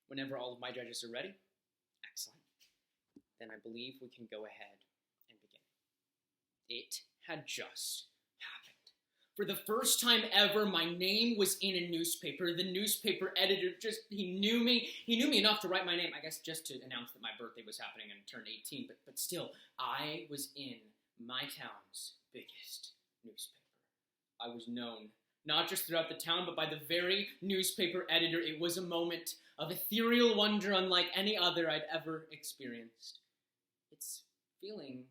Whenever all of my judges are ready, excellent. Then I believe we can go ahead and begin. It had just happened. For the first time ever, my name was in a newspaper. The newspaper editor he knew me enough to write my name, I guess just to announce that my birthday was happening and turned 18, but still, I was in my town's biggest newspaper. I was known, not just throughout the town, but by the very newspaper editor. It was a moment of ethereal wonder unlike any other I'd ever experienced. It's feeling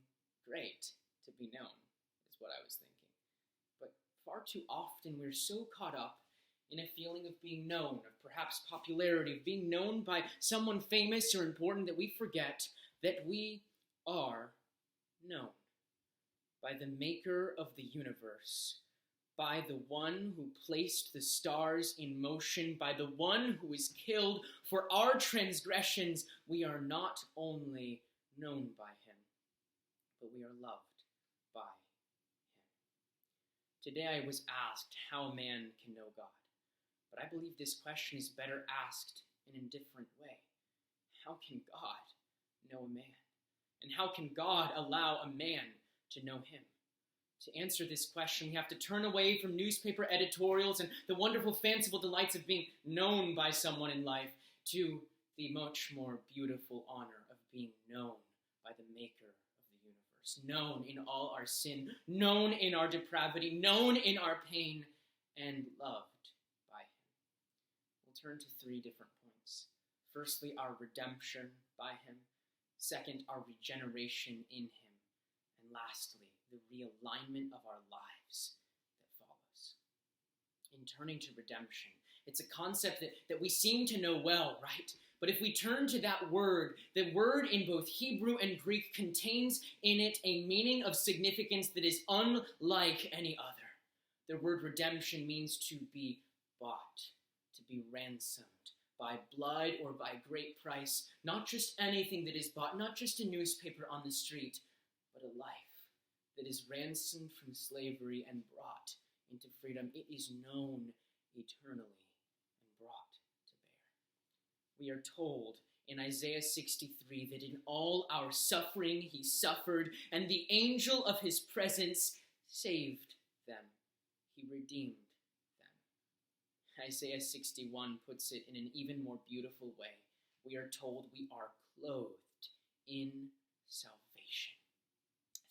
great to be known, is what I was thinking. But far too often we're so caught up in a feeling of being known, of perhaps popularity, of being known by someone famous or important, that we forget that we are known by the maker of the universe, by the one who placed the stars in motion, by the one who was killed for our transgressions. We are not only known by him, but we are loved by him. Today I was asked how man can know God, but I believe this question is better asked in a different way. How can God know a man? And how can God allow a man to know him? To answer this question, we have to turn away from newspaper editorials and the wonderful, fanciful delights of being known by someone in life to the much more beautiful honor of being known by the maker of the universe, known in all our sin, known in our depravity, known in our pain, and loved by him. We'll turn to three different points. Firstly, our redemption by him. Second, our regeneration in him. And lastly, the realignment of our lives that follows. In turning to redemption, it's a concept that we seem to know well, right? But if we turn to that word, the word in both Hebrew and Greek contains in it a meaning of significance that is unlike any other. The word redemption means to be bought, to be ransomed by blood or by great price. Not just anything that is bought, not just a newspaper on the street, but a life that is ransomed from slavery and brought into freedom. It is known eternally and brought to bear. We are told in Isaiah 63 that in all our suffering he suffered, and the angel of his presence saved them. He redeemed them. Isaiah 61 puts it in an even more beautiful way. We are told we are clothed in salvation.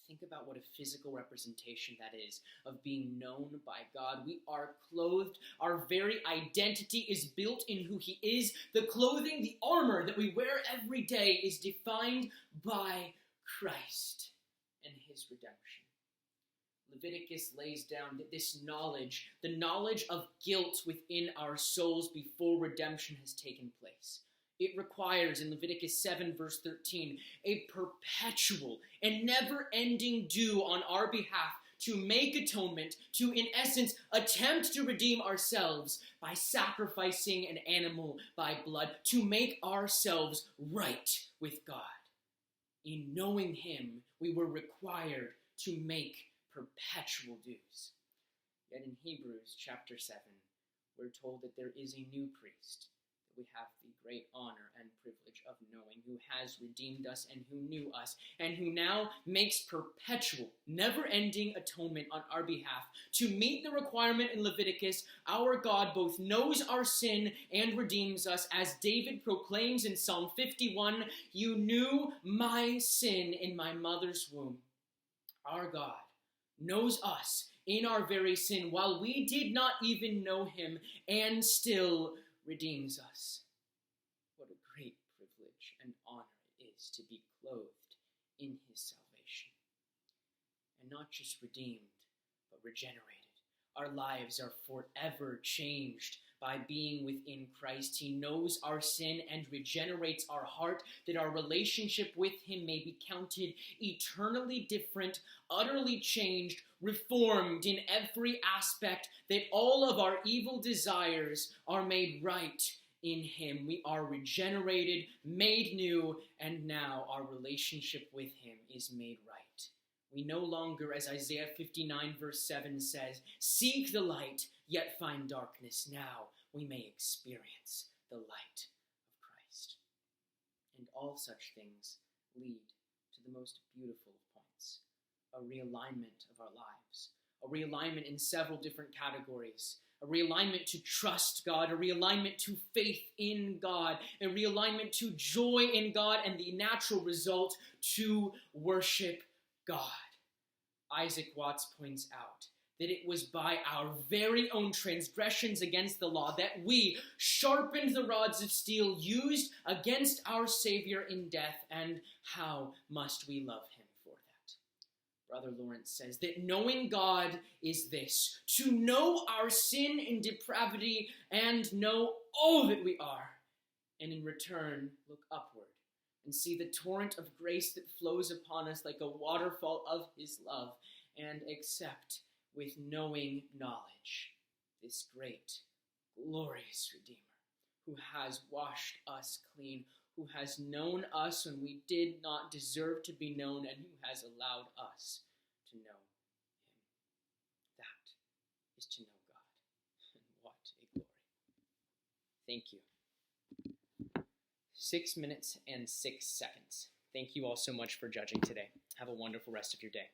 Think about what a physical representation that is of being known by God. We are clothed. Our very identity is built in who he is. The clothing, the armor that we wear every day is defined by Christ and his redemption. Leviticus lays down that this knowledge, the knowledge of guilt within our souls before redemption has taken place. It requires, in Leviticus 7, verse 13, a perpetual and never-ending due on our behalf to make atonement, to, in essence, attempt to redeem ourselves by sacrificing an animal by blood, to make ourselves right with God. In knowing him, we were required to make perpetual dues. Yet in Hebrews chapter 7, we're told that there is a new priest we have the great honor and privilege of knowing, who has redeemed us and who knew us, and who now makes perpetual, never-ending atonement on our behalf. To meet the requirement in Leviticus, our God both knows our sin and redeems us. As David proclaims in Psalm 51, "You knew my sin in my mother's womb." Our God knows us in our very sin, while we did not even know him, and still redeems us. What a great privilege and honor it is to be clothed in his salvation. And not just redeemed, but regenerated. Our lives are forever changed by being within Christ. He knows our sin and regenerates our heart, that our relationship with him may be counted eternally different, utterly changed, reformed in every aspect, that all of our evil desires are made right in him. We are regenerated, made new, and now our relationship with him is made right. We no longer, as Isaiah 59 verse 7 says, seek the light, yet find darkness. Now we may experience the light of all such things lead to the most beautiful of points, a realignment of our lives, a realignment in several different categories, a realignment to trust God, a realignment to faith in God, a realignment to joy in God, and the natural result to worship God. Isaac Watts points out that it was by our very own transgressions against the law that we sharpened the rods of steel used against our Savior in death, and how must we love him for that? Brother Lawrence says that knowing God is this, to know our sin and depravity and know all that we are, and in return look upward and see the torrent of grace that flows upon us like a waterfall of his love, and accept with knowing knowledge this great, glorious Redeemer, who has washed us clean, who has known us when we did not deserve to be known, and who has allowed us to know him. That is to know God, and what a glory. Thank you. 6 minutes and 6 seconds. Thank you all so much for judging today. Have a wonderful rest of your day.